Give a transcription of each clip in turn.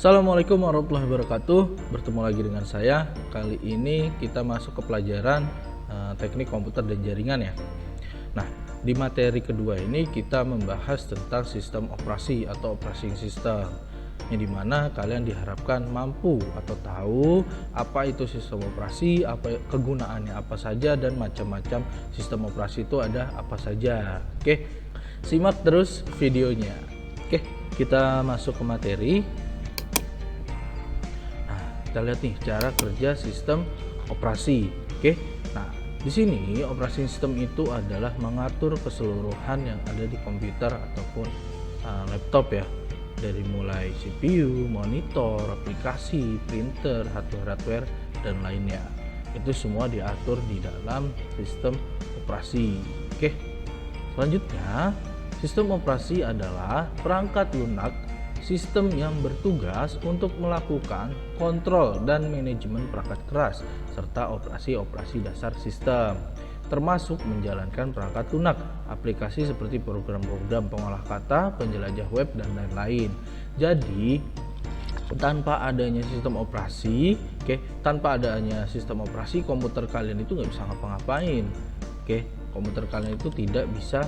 Assalamualaikum warahmatullahi wabarakatuh. Bertemu lagi dengan saya. Kali ini kita masuk ke pelajaran teknik komputer dan jaringan ya. Nah, di materi kedua ini kita membahas tentang sistem operasi atau operating system, yang dimana kalian diharapkan mampu atau tahu apa itu sistem operasi, apa kegunaannya apa saja, dan macam-macam sistem operasi itu ada apa saja. Oke, simak terus videonya. Oke, kita masuk ke materi. Kita lihat nih cara kerja sistem operasi. Oke. Nah, di sini operasi sistem itu adalah mengatur keseluruhan yang ada di komputer ataupun laptop ya. Dari mulai CPU, monitor, aplikasi, printer, hardware dan lainnya. Itu semua diatur di dalam sistem operasi. Oke. Selanjutnya, sistem operasi adalah perangkat lunak sistem yang bertugas untuk melakukan kontrol dan manajemen perangkat keras serta operasi-operasi dasar sistem, termasuk menjalankan perangkat lunak, aplikasi seperti program-program pengolah kata, penjelajah web, dan lain-lain. Jadi tanpa adanya sistem operasi, tanpa adanya sistem operasi komputer kalian itu nggak bisa ngapa-ngapain. Komputer kalian itu tidak bisa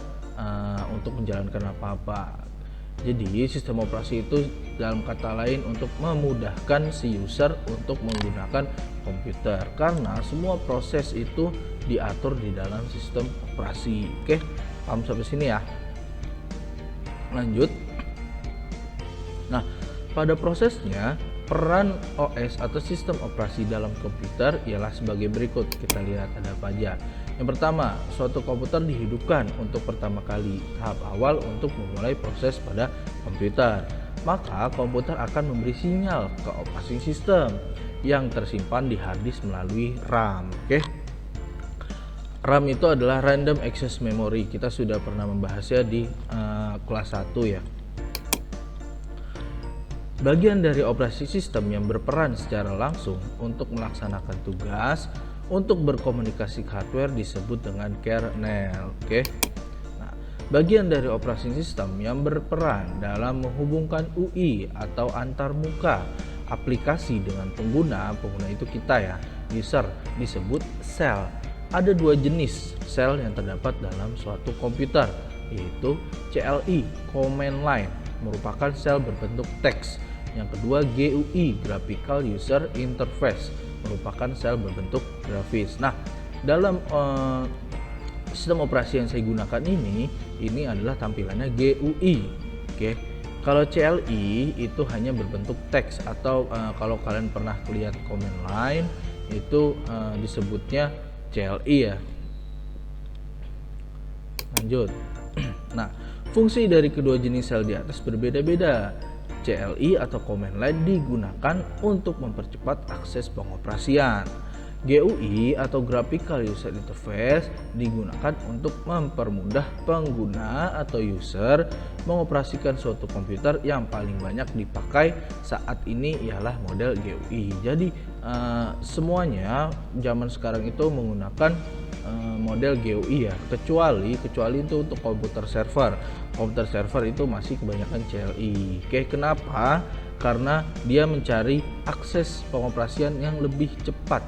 untuk menjalankan apa-apa. Jadi sistem operasi itu dalam kata lain untuk memudahkan si user untuk menggunakan komputer, karena semua proses itu diatur di dalam sistem operasi. Oke, paham sampai sini ya? Lanjut. Nah, pada prosesnya peran OS atau sistem operasi dalam komputer ialah sebagai berikut. Kita lihat ada apa aja. Yang pertama, suatu komputer dihidupkan untuk pertama kali, tahap awal untuk memulai proses pada komputer. Maka komputer akan memberi sinyal ke operating system yang tersimpan di hard disk melalui RAM. RAM itu adalah Random Access Memory. Kita sudah pernah membahasnya di kelas 1 ya. Bagian dari operasi sistem yang berperan secara langsung untuk melaksanakan tugas untuk berkomunikasi ke hardware disebut dengan kernel. Nah, bagian dari operasi sistem yang berperan dalam menghubungkan UI atau antarmuka aplikasi dengan pengguna itu kita ya, user, disebut sel. Ada dua jenis sel yang terdapat dalam suatu komputer, yaitu CLI, command line, merupakan sel berbentuk teks. Yang kedua GUI, graphical user interface, merupakan sel berbentuk grafis. Nah, dalam sistem operasi yang saya gunakan ini adalah tampilannya GUI. Kalau CLI itu hanya berbentuk teks, atau kalau kalian pernah lihat command line itu disebutnya CLI ya. Lanjut. Nah, fungsi dari kedua jenis sel di atas berbeda-beda. CLI atau command line digunakan untuk mempercepat akses pengoperasian. GUI atau graphical user interface digunakan untuk mempermudah pengguna atau user mengoperasikan suatu komputer. Yang paling banyak dipakai saat ini ialah model GUI. Jadi semuanya zaman sekarang itu menggunakan model GUI ya, kecuali itu untuk komputer server. Komputer server itu masih kebanyakan CLI. Kenapa? Karena dia mencari akses pengoperasian yang lebih cepat.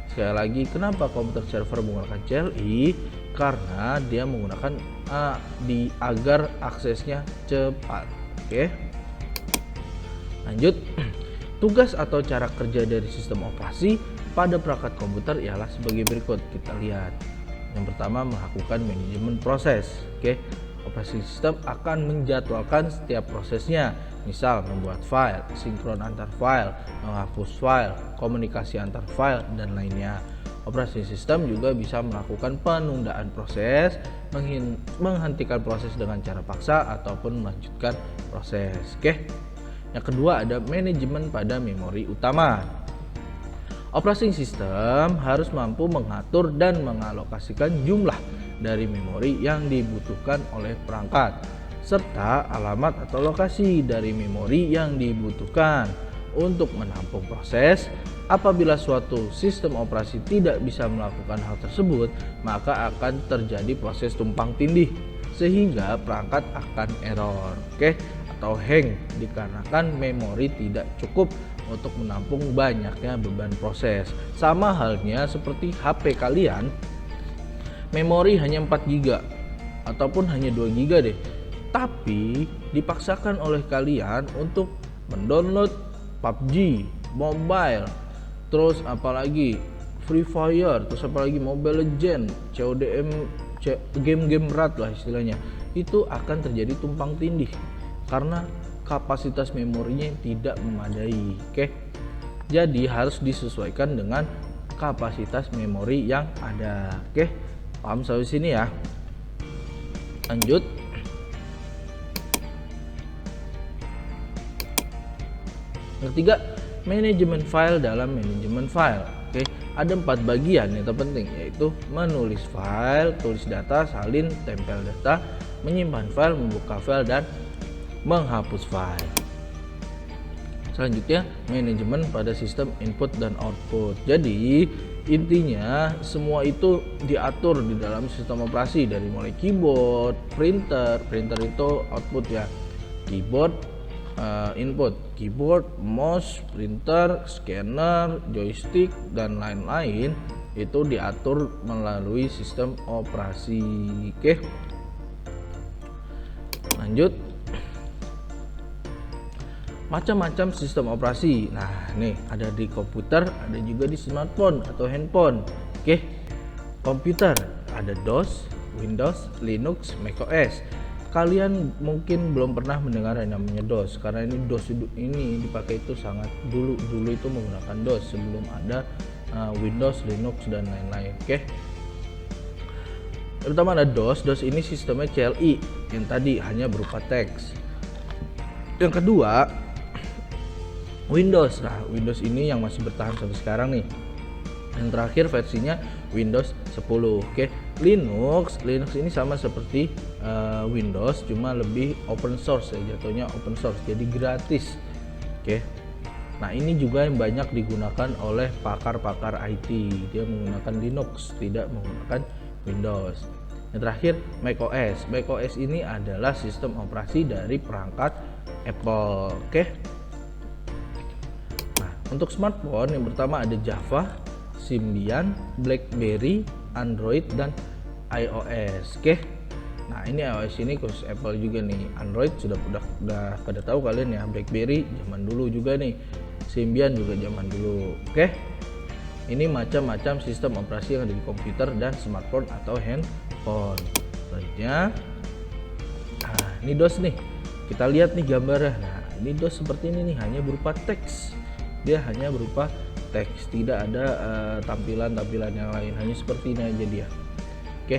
Sekali lagi, kenapa komputer server menggunakan CLI? Karena dia menggunakan agar aksesnya cepat. Lanjut. Tugas atau cara kerja dari sistem operasi pada perangkat komputer ialah sebagai berikut. Kita lihat. Yang pertama, melakukan manajemen proses. Operasi sistem akan menjadwalkan setiap prosesnya, misal membuat file, sinkron antar file, menghapus file, komunikasi antar file, dan lainnya. Operasi sistem juga bisa melakukan penundaan proses, menghentikan proses dengan cara paksa, ataupun melanjutkan proses. Yang kedua ada manajemen pada memori utama. Operating system harus mampu mengatur dan mengalokasikan jumlah dari memori yang dibutuhkan oleh perangkat, serta alamat atau lokasi dari memori yang dibutuhkan untuk menampung proses. Apabila suatu sistem operasi tidak bisa melakukan hal tersebut, maka akan terjadi proses tumpang tindih sehingga perangkat akan error. atau hang dikarenakan memori tidak cukup untuk menampung banyaknya beban proses. Sama halnya seperti HP kalian, memori hanya 4 GB ataupun hanya 2 GB deh. Tapi dipaksakan oleh kalian untuk mendownload PUBG, mobile, terus apalagi Free Fire, terus apalagi Mobile Legend, CODM, game-game berat lah istilahnya. Itu akan terjadi tumpang tindih karena kapasitas memorinya tidak memadai. Oke. Jadi harus disesuaikan dengan kapasitas memori yang ada. Oke. Paham sampai sini ya? Lanjut. Yang ketiga, manajemen file dalam manajemen file. Oke, ada 4 bagian yang terpenting, yaitu menulis file, tulis data, salin, tempel data, menyimpan file, membuka file, dan menghapus file. Selanjutnya, manajemen pada sistem input dan output. Jadi intinya semua itu diatur di dalam sistem operasi, dari mulai keyboard, printer itu output ya, keyboard input, keyboard, mouse, printer, scanner, joystick, dan lain-lain itu diatur melalui sistem operasi. Oke, lanjut. Macam-macam sistem operasi. Nah, nih ada di komputer, ada juga di smartphone atau handphone. Oke, komputer ada DOS, Windows, Linux, macOS. Kalian mungkin belum pernah mendengar yang namanya DOS, karena ini DOS ini dipakai itu sangat dulu itu menggunakan DOS sebelum ada Windows, Linux, dan lain-lain. Oke, terutama ada DOS ini sistemnya CLI yang tadi hanya berupa teks. Yang kedua, Windows. Nah, Windows ini yang masih bertahan sampai sekarang nih. Yang terakhir versinya Windows 10. Oke, Linux ini sama seperti Windows, cuma lebih open source ya, jatuhnya open source, jadi gratis. Oke, nah ini juga yang banyak digunakan oleh pakar-pakar IT. Dia menggunakan Linux, tidak menggunakan Windows. Yang terakhir, macOS ini adalah sistem operasi dari perangkat Apple. Oke. Untuk smartphone yang pertama ada Java, Symbian, BlackBerry, Android, dan iOS. Oke. Nah, ini iOS ini khusus Apple juga nih. Android sudah pada tahu kalian ya. BlackBerry zaman dulu juga nih. Symbian juga zaman dulu. Oke. Ini macam-macam sistem operasi yang ada di komputer dan smartphone atau handphone. Selanjutnya, nah, ini DOS nih. Kita lihat nih gambarnya. Nah, ini DOS seperti ini nih, hanya berupa teks. Dia hanya berupa teks, tidak ada tampilan-tampilan yang lain, hanya seperti ini aja dia. Oke,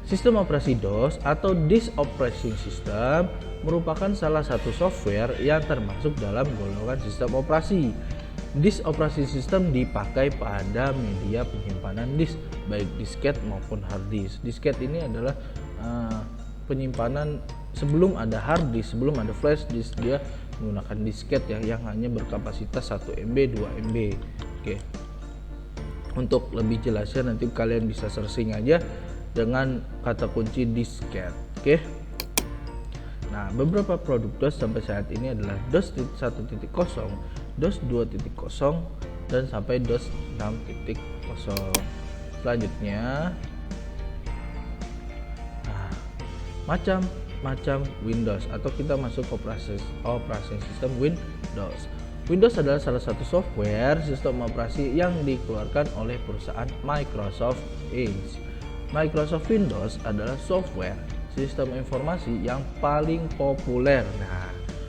sistem operasi DOS atau Disk Operating System merupakan salah satu software yang termasuk dalam golongan sistem operasi. Disk Operating System dipakai pada media penyimpanan disk, baik disket maupun hard disk. Disket ini adalah penyimpanan sebelum ada hard disk, sebelum ada flash disk, dia menggunakan disket ya, yang hanya berkapasitas 1 MB 2 MB. Oke, untuk lebih jelasnya nanti kalian bisa searching aja dengan kata kunci disket. Oke, nah beberapa produk DOS sampai saat ini adalah DOS 1.0, DOS 2.0, dan sampai DOS 6.0. Selanjutnya, nah, macam Windows, atau kita masuk operasi sistem Windows. Windows adalah salah satu software sistem operasi yang dikeluarkan oleh perusahaan Microsoft Inc. Microsoft Windows adalah software sistem informasi yang paling populer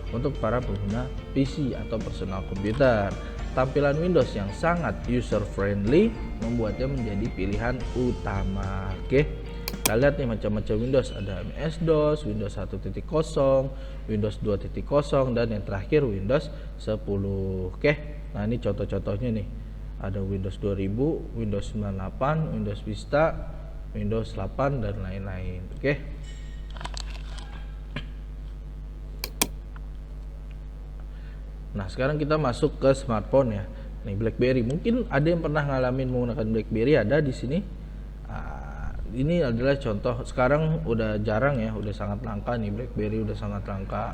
untuk para pengguna PC atau personal computer. Tampilan Windows yang sangat user friendly membuatnya menjadi pilihan utama. Oke, kita lihat nih macam-macam Windows, ada MS-DOS, Windows 1.0, Windows 2.0, dan yang terakhir Windows 10. Oke, nah ini contoh-contohnya nih, ada Windows 2000, Windows 98, Windows Vista, Windows 8, dan lain-lain. Oke, nah sekarang kita masuk ke smartphone ya. Nih BlackBerry, mungkin ada yang pernah ngalamin menggunakan BlackBerry, ada di sini. Ini adalah contoh, sekarang udah jarang ya, udah sangat langka nih, BlackBerry udah sangat langka.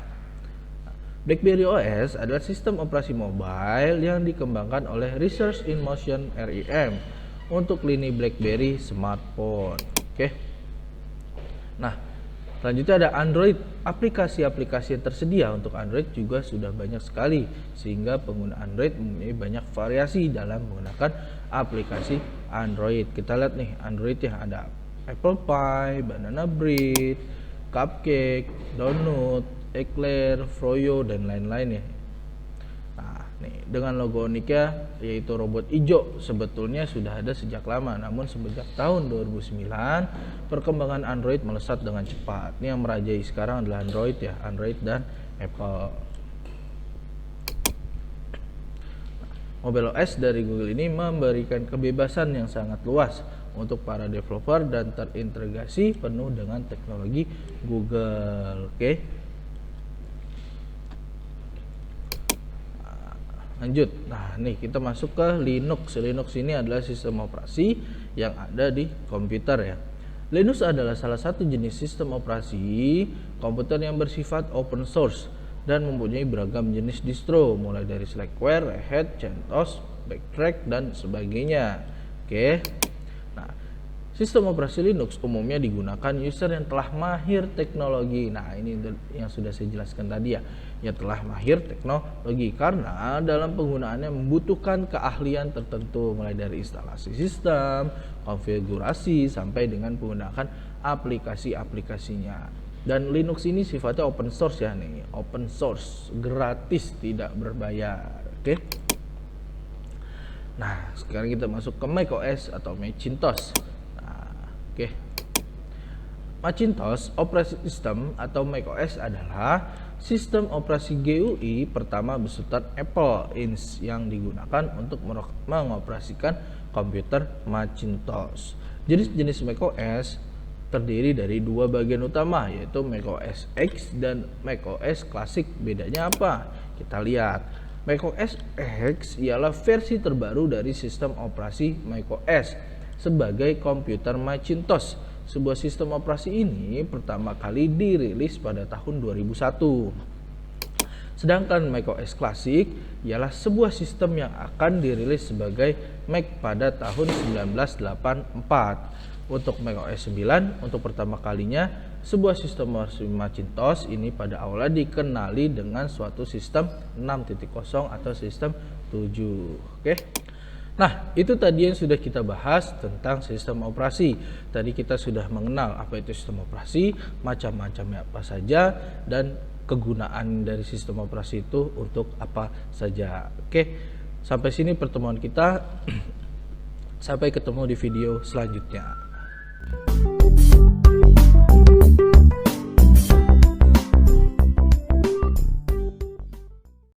BlackBerry OS adalah sistem operasi mobile yang dikembangkan oleh Research in Motion (RIM) untuk lini BlackBerry smartphone. Oke. Nah, selanjutnya ada Android. Aplikasi-aplikasi yang tersedia untuk Android juga sudah banyak sekali, sehingga pengguna Android mempunyai banyak variasi dalam menggunakan aplikasi Android. Kita lihat nih, Android yang ada Apple Pie, Banana Bread, Cupcake, Donut, Eclair, Froyo, dan lain-lain ya. Nah, nih dengan logo uniknya yaitu robot hijau sebetulnya sudah ada sejak lama, namun sejak tahun 2009 perkembangan Android melesat dengan cepat. Ini yang merajai sekarang adalah Android ya, Android dan Apple. Mobile OS dari Google ini memberikan kebebasan yang sangat luas untuk para developer dan terintegrasi penuh dengan teknologi Google. Oke. Lanjut. Nah, nih kita masuk ke Linux. Linux ini adalah sistem operasi yang ada di komputer ya. Linux adalah salah satu jenis sistem operasi komputer yang bersifat open source dan mempunyai beragam jenis distro, mulai dari Slackware, Red Hat, CentOS, Backtrack, dan sebagainya. Oke. Nah, sistem operasi Linux umumnya digunakan user yang telah mahir teknologi. Nah, ini yang sudah saya jelaskan tadi ya, yang telah mahir teknologi, karena dalam penggunaannya membutuhkan keahlian tertentu, mulai dari instalasi sistem, konfigurasi, sampai dengan menggunakan aplikasi-aplikasinya. Dan Linux ini sifatnya open source ya nih, open source, gratis, tidak berbayar. Oke. Nah, sekarang kita masuk ke macOS atau Macintosh. Oke. Macintosh Operating System atau macOS adalah sistem operasi GUI pertama besutan Apple Inc. yang digunakan untuk mengoperasikan komputer Macintosh. Jenis-jenis macOS terdiri dari dua bagian utama, yaitu macOS X dan macOS Classic. Bedanya apa? Kita lihat. macOS X ialah versi terbaru dari sistem operasi macOS sebagai komputer Macintosh. Sebuah sistem operasi ini pertama kali dirilis pada tahun 2001. Sedangkan macOS Classic ialah sebuah sistem yang akan dirilis sebagai Mac pada tahun 1984. Untuk macOS 9 untuk pertama kalinya sebuah sistem operasi Macintosh ini pada awalnya dikenali dengan suatu sistem 6.0 atau sistem 7. Oke. Nah, itu tadi yang sudah kita bahas tentang sistem operasi. Tadi kita sudah mengenal apa itu sistem operasi, macam-macamnya apa saja, dan kegunaan dari sistem operasi itu untuk apa saja. Oke, sampai sini pertemuan kita. Sampai ketemu di video selanjutnya.